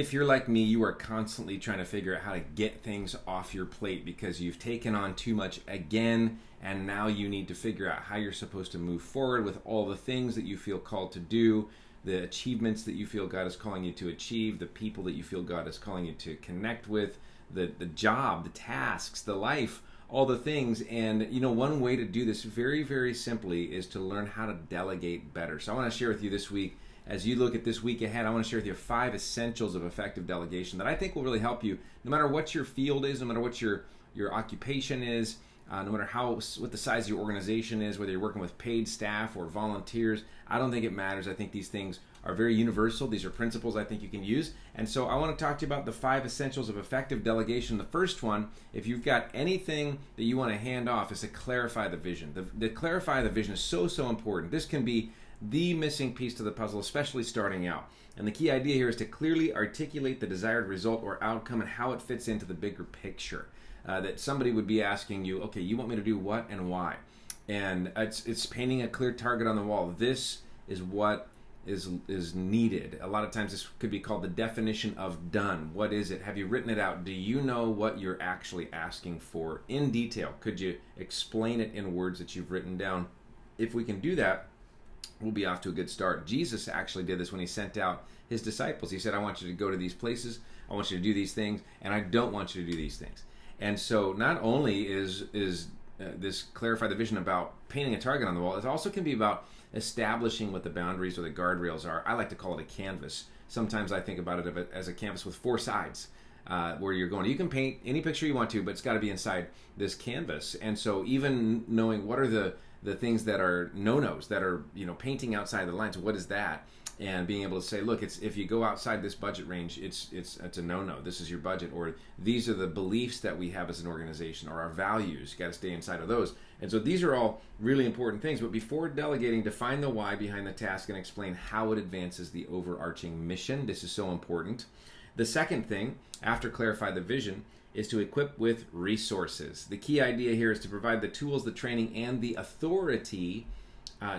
If you're like me, you are constantly trying to figure out how to get things off your plate because you've taken on too much again, and now you need to figure out how you're supposed to move forward with all the things that you feel called to do, the achievements that you feel God is calling you to achieve, the people that you feel God is calling you to connect with, the job, the tasks, the life, all the things. And one way to do this very, very simply is to learn how to delegate better. So I want to share with you this week, as you look at this week ahead, I want to share with you 5 essentials of effective delegation that I think will really help you, no matter what your field is, no matter what your occupation is, no matter what the size of your organization is, whether you're working with paid staff or volunteers. I don't think it matters. I think these things are very universal. These are principles I think you can use. And so I want to talk to you about the 5 essentials of effective delegation. The first one, if you've got anything that you want to hand off, is to clarify the vision. The clarify the vision is so important. This can be the missing piece to the puzzle, especially starting out. And the key idea here is to clearly articulate the desired result or outcome and how it fits into the bigger picture. That somebody would be asking you, okay, you want me to do what and why? And it's painting a clear target on the wall. This is what is needed. A lot of times this could be called the definition of done. What is it? Have you written it out? Do you know what you're actually asking for in detail? Could you explain it in words that you've written down? If we can do that, we'll be off to a good start. Jesus actually did this when he sent out his disciples. He said, I want you to go to these places, I want you to do these things, and I don't want you to do these things. And so not only is this clarify the vision about painting a target on the wall, it also can be about establishing what the boundaries or the guardrails are. I like to call it a canvas. Sometimes I think about it as a canvas with 4 sides where you're going. You can paint any picture you want to, but it's got to be inside this canvas. And so even knowing what are the things that are no-nos, that are painting outside the lines, what is that? And being able to say, look, if you go outside this budget range, it's a no-no. This is your budget, or these are the beliefs that we have as an organization, or our values. You got to stay inside of those. And so these are all really important things. But before delegating, define the why behind the task and explain how it advances the overarching mission. This is so important. The second thing, after clarify the vision, is to equip with resources. The key idea here is to provide the tools, the training, and the authority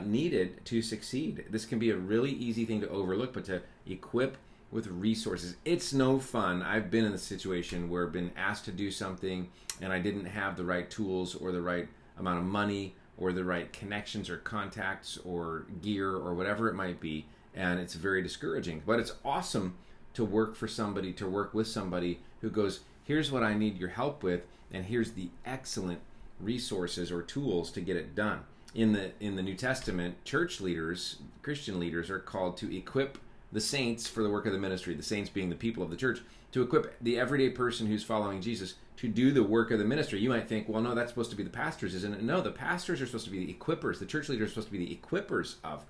needed to succeed. This can be a really easy thing to overlook, but to equip with resources. It's no fun. I've been in the situation where I've been asked to do something and I didn't have the right tools or the right amount of money or the right connections or contacts or gear or whatever it might be, and it's very discouraging. But it's awesome to work for somebody, to work with somebody who goes, here's what I need your help with, and here's the excellent resources or tools to get it done. In the New Testament, church leaders, Christian leaders, are called to equip the saints for the work of the ministry, the saints being the people of the church, to equip the everyday person who's following Jesus to do the work of the ministry. You might think, well, no, that's supposed to be the pastors, isn't it? No, the pastors are supposed to be the equippers. The church leaders are supposed to be the equippers of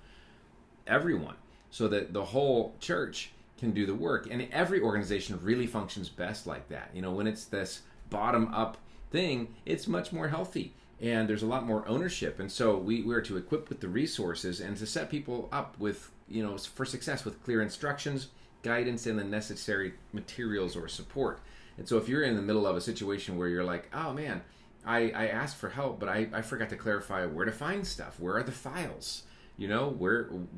everyone so that the whole church can do the work. And every organization really functions best like that. When it's this bottom-up thing, it's much more healthy. And there's a lot more ownership. And so we're to equip with the resources and to set people up with, for success with clear instructions, guidance, and the necessary materials or support. And so if you're in the middle of a situation where you're like, oh man, I asked for help, but I forgot to clarify where to find stuff. Where are the files? What's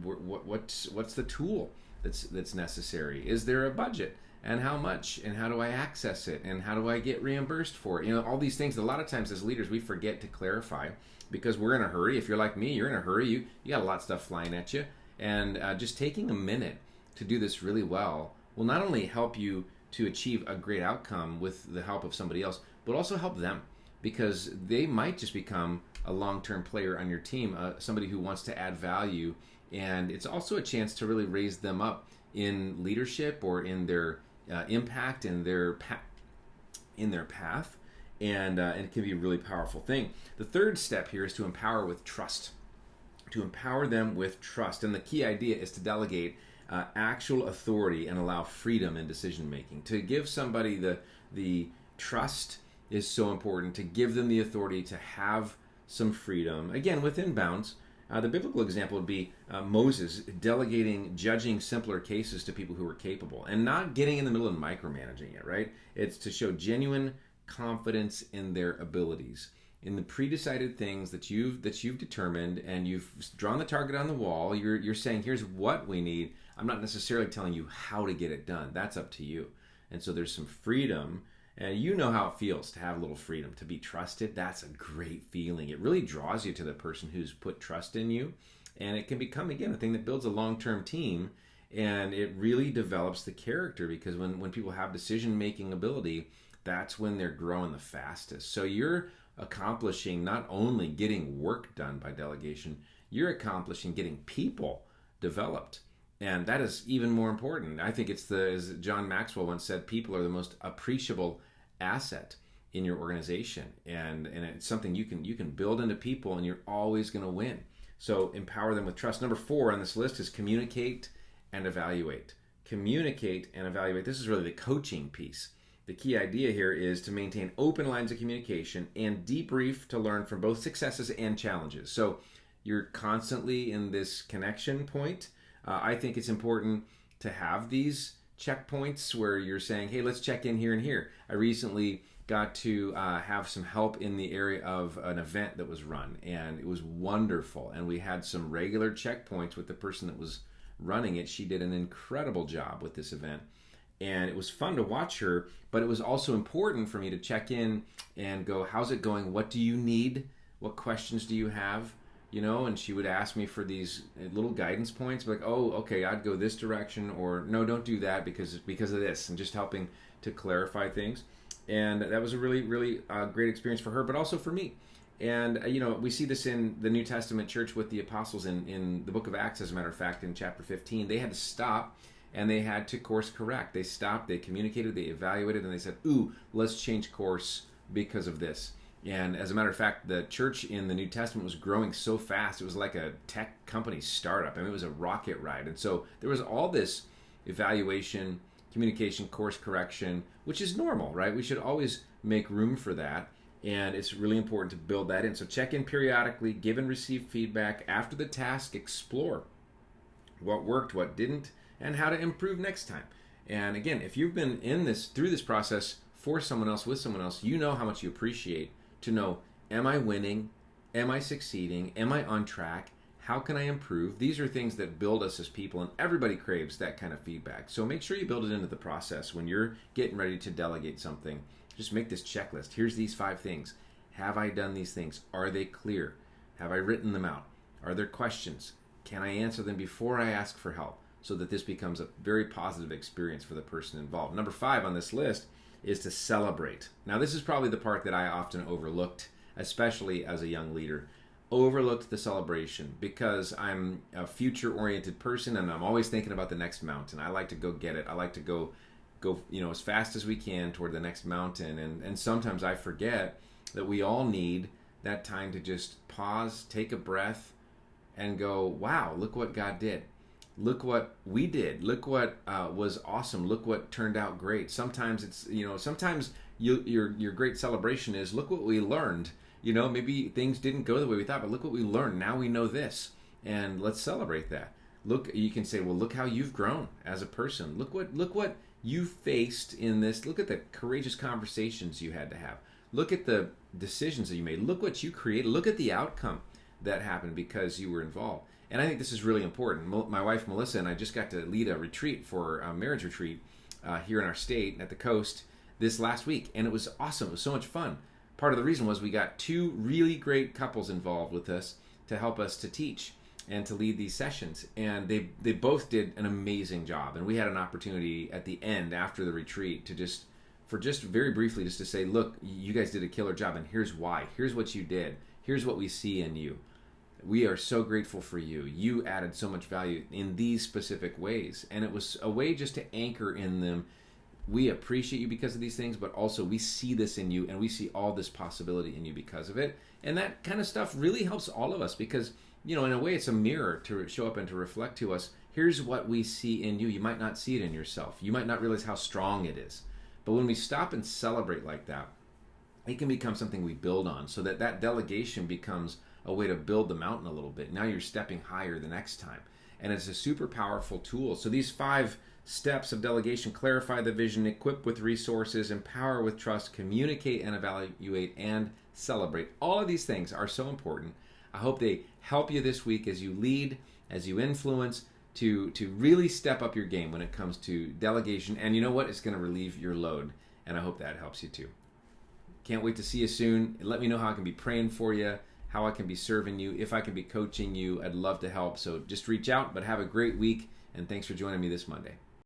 the tool that's necessary? Is there a budget? And how much? And how do I access it? And how do I get reimbursed for it? All these things, a lot of times as leaders, we forget to clarify because we're in a hurry. If you're like me, you're in a hurry. You got a lot of stuff flying at you. And just taking a minute to do this really well will not only help you to achieve a great outcome with the help of somebody else, but also help them because they might just become a long-term player on your team, somebody who wants to add value. And it's also a chance to really raise them up in leadership or in their impact in their path, and it can be a really powerful thing. The third step here is to empower with trust. To empower them with trust, and the key idea is to delegate actual authority and allow freedom in decision making. To give somebody the trust is so important. To give them the authority to have some freedom, again within bounds. The biblical example would be Moses delegating judging simpler cases to people who were capable and not getting in the middle and micromanaging it, right? It's to show genuine confidence in their abilities, in the pre-decided things that you've determined, and you've drawn the target on the wall. You're saying, here's what we need. I'm not necessarily telling you how to get it done. That's up to you. And so there's some freedom. And you know how it feels to have a little freedom, to be trusted. That's a great feeling. It really draws you to the person who's put trust in you. And it can become, again, a thing that builds a long-term team. And it really develops the character, because when people have decision-making ability, that's when they're growing the fastest. So you're accomplishing not only getting work done by delegation, you're accomplishing getting people developed. And that is even more important. I think it's as John Maxwell once said, people are the most appreciable asset in your organization. And it's something you can build into people, and you're always going to win. So empower them with trust. Number 4 on this list is communicate and evaluate. Communicate and evaluate. This is really the coaching piece. The key idea here is to maintain open lines of communication and debrief to learn from both successes and challenges. So you're constantly in this connection point. I think it's important to have these checkpoints where you're saying, hey, let's check in here and here. I recently got to have some help in the area of an event that was run, and it was wonderful. And we had some regular checkpoints with the person that was running it. She did an incredible job with this event. And it was fun to watch her, but it was also important for me to check in and go, how's it going? What do you need? What questions do you have? And she would ask me for these little guidance points, like, oh, okay, I'd go this direction, or no, don't do that because of this, and just helping to clarify things. And that was a really, really great experience for her, but also for me. And, we see this in the New Testament church with the apostles in the book of Acts, as a matter of fact, in chapter 15. They had to stop and they had to course correct. They stopped, they communicated, they evaluated, and they said, ooh, let's change course because of this. And as a matter of fact, the church in the New Testament was growing so fast, it was like a tech company startup. I mean, it was a rocket ride. And so there was all this evaluation, communication, course correction, which is normal, right? We should always make room for that. And it's really important to build that in. So check in periodically, give and receive feedback. After the task, explore what worked, what didn't, and how to improve next time. And again, if you've been through this process for someone else, with someone else, you know how much you appreciate to know, am I winning? Am I succeeding? Am I on track? How can I improve? These are things that build us as people, and everybody craves that kind of feedback. So make sure you build it into the process. When you're getting ready to delegate something, just make this checklist. Here's these 5 things. Have I done these things? Are they clear? Have I written them out? Are there questions? Can I answer them before I ask for help, so that this becomes a very positive experience for the person involved? Number 5 on this list is to celebrate. Now, this is probably the part that I often overlooked, especially as a young leader. Overlooked the celebration, because I'm a future-oriented person and I'm always thinking about the next mountain. I like to go get it. I like to go as fast as we can toward the next mountain. And sometimes I forget that we all need that time to just pause, take a breath, and go, wow, look what God did. Look what we did. Look what was awesome. Look what turned out great. Sometimes it's, sometimes your great celebration is, look what we learned. Maybe things didn't go the way we thought, but look what we learned. Now we know this, and let's celebrate that. Look, you can say, well, look how you've grown as a person. Look what you faced in this. Look at the courageous conversations you had to have. Look at the decisions that you made. Look what you created. Look at the outcome that happened because you were involved. And I think this is really important. My wife, Melissa, and I just got to lead a retreat for a marriage retreat here in our state at the coast this last week. And it was awesome. It was so much fun. Part of the reason was we got 2 really great couples involved with us to help us to teach and to lead these sessions. And they both did an amazing job. And we had an opportunity at the end, after the retreat, to just very briefly, just to say, look, you guys did a killer job, and here's why. Here's what you did. Here's what we see in you. We are so grateful for you. You added so much value in these specific ways. And it was a way just to anchor in them, we appreciate you because of these things, but also we see this in you, and we see all this possibility in you because of it. And that kind of stuff really helps all of us, because, in a way, it's a mirror to show up and to reflect to us. Here's what we see in you. You might not see it in yourself. You might not realize how strong it is. But when we stop and celebrate like that, it can become something we build on, so that delegation becomes a way to build the mountain a little bit. Now you're stepping higher the next time. And it's a super powerful tool. So these 5 steps of delegation: clarify the vision, equip with resources, empower with trust, communicate and evaluate, and celebrate. All of these things are so important. I hope they help you this week as you lead, as you influence. to really step up your game when it comes to delegation. And you know what? It's going to relieve your load. And I hope that helps you too. Can't wait to see you soon. Let me know how I can be praying for you, how I can be serving you, if I can be coaching you. I'd love to help. So just reach out, but have a great week. And thanks for joining me this Monday.